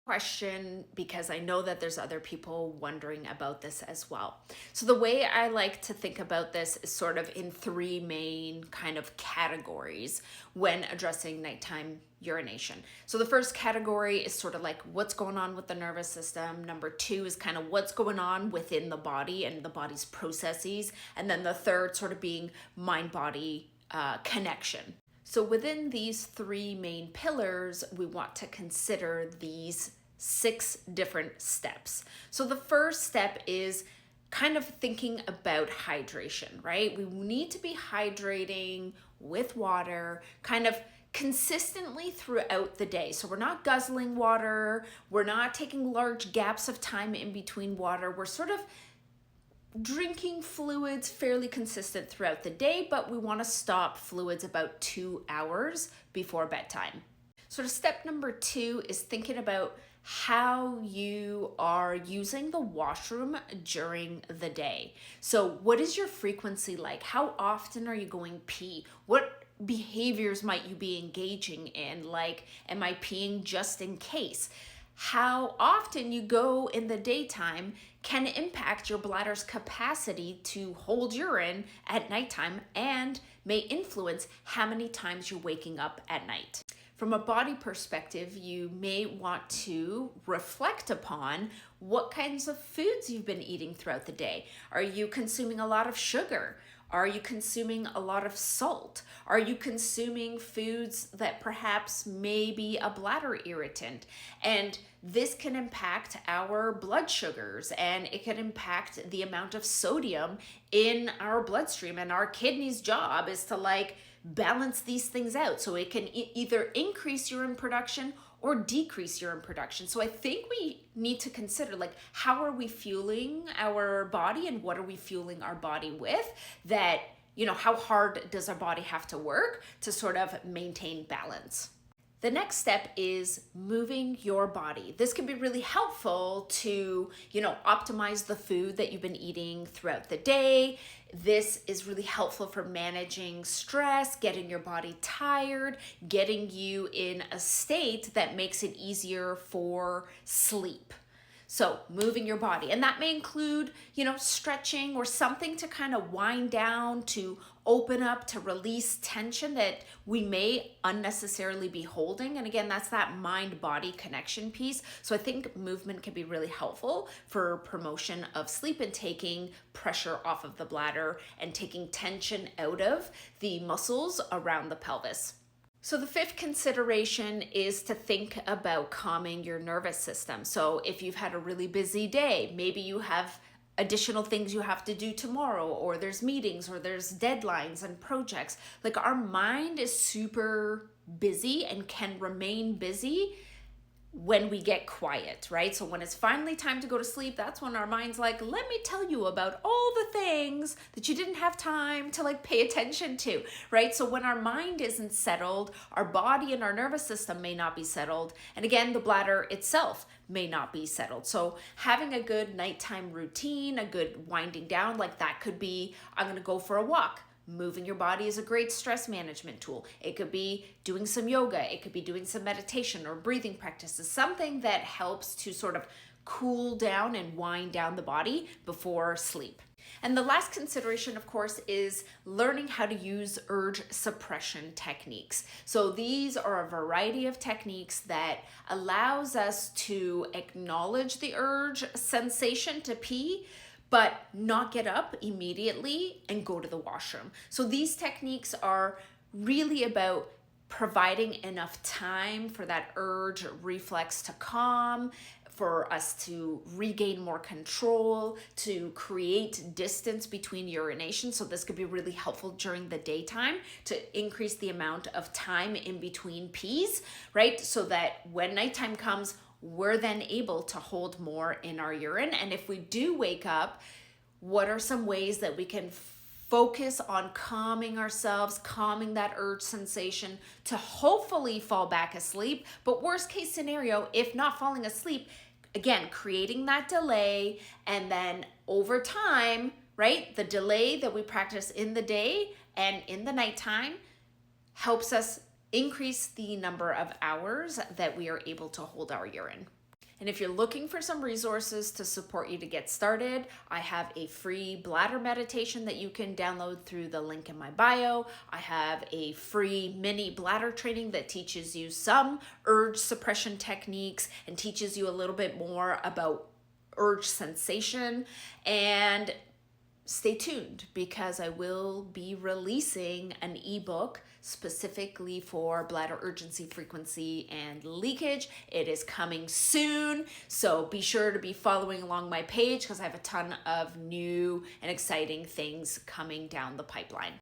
Question because I know that there's other people wondering about this as well. So the way I like to think about this is sort of in three main kind of categories when addressing nighttime urination. So the first category is sort of like what's going on with the nervous system. Number two is kind of what's going on within the body and the body's processes. And then the third sort of being mind-body connection. So within these three main pillars, we want to consider these 6 different steps. So the first step is kind of thinking about hydration, right? We need to be hydrating with water kind of consistently throughout the day. So we're not guzzling water, we're not taking large gaps of time in between water. We're sort of drinking fluids fairly consistent throughout the day, but we want to stop fluids about 2 hours before bedtime. Sort of step number 2 is thinking about how you are using the washroom during the day. So what is your frequency like? How often are you going pee? What behaviors might you be engaging in? Like, am I peeing just in case? How often you go in the daytime can impact your bladder's capacity to hold urine at nighttime and may influence how many times you're waking up at night. From a body perspective, you may want to reflect upon what kinds of foods you've been eating throughout the day. Are you consuming a lot of sugar? Are you consuming a lot of salt? Are you consuming foods that perhaps may be a bladder irritant? And this can impact our blood sugars and it can impact the amount of sodium in our bloodstream. And our kidney's job is to balance these things out. So it can either increase urine production or decrease urine production. So I think we need to consider how are we fueling our body and what are we fueling our body with that, how hard does our body have to work to sort of maintain balance? The next step is moving your body. This can be really helpful to, optimize the food that you've been eating throughout the day. This is really helpful for managing stress, getting your body tired, getting you in a state that makes it easier for sleep. So moving your body, and that may include, stretching or something to kind of wind down, to open up, to release tension that we may unnecessarily be holding. And again, that's that mind-body connection piece. So I think movement can be really helpful for promotion of sleep and taking pressure off of the bladder and taking tension out of the muscles around the pelvis. So the fifth consideration is to think about calming your nervous system. So if you've had a really busy day, maybe you have additional things you have to do tomorrow, or there's meetings, or there's deadlines and projects. Our mind is super busy and can remain busy when we get quiet, right? So when it's finally time to go to sleep, that's when our mind's let me tell you about all the things that you didn't have time to pay attention to, right? So when our mind isn't settled, our body and our nervous system may not be settled. And again, the bladder itself may not be settled. So having a good nighttime routine, a good winding down, that could be, I'm gonna go for a walk. Moving your body is a great stress management tool. It could be doing some yoga. It could be doing some meditation or breathing practices, something that helps to sort of cool down and wind down the body before sleep. And the last consideration, of course, is learning how to use urge suppression techniques. So these are a variety of techniques that allows us to acknowledge the urge sensation to pee, but not get up immediately and go to the washroom. So these techniques are really about providing enough time for that urge reflex to calm, for us to regain more control, to create distance between urination. So this could be really helpful during the daytime to increase the amount of time in between pees, right? So that when nighttime comes, we're then able to hold more in our urine. And if we do wake up, what are some ways that we can focus on calming ourselves, calming that urge sensation to hopefully fall back asleep? But worst case scenario, if not falling asleep, again, creating that delay, and then over time, right, the delay that we practice in the day and in the nighttime helps us increase the number of hours that we are able to hold our urine. And if you're looking for some resources to support you to get started, I have a free bladder meditation that you can download through the link in my bio. I have a free mini bladder training that teaches you some urge suppression techniques and teaches you a little bit more about urge sensation. And stay tuned because I will be releasing an ebook specifically for bladder urgency, frequency, and leakage. It is coming soon, so be sure to be following along my page because I have a ton of new and exciting things coming down the pipeline.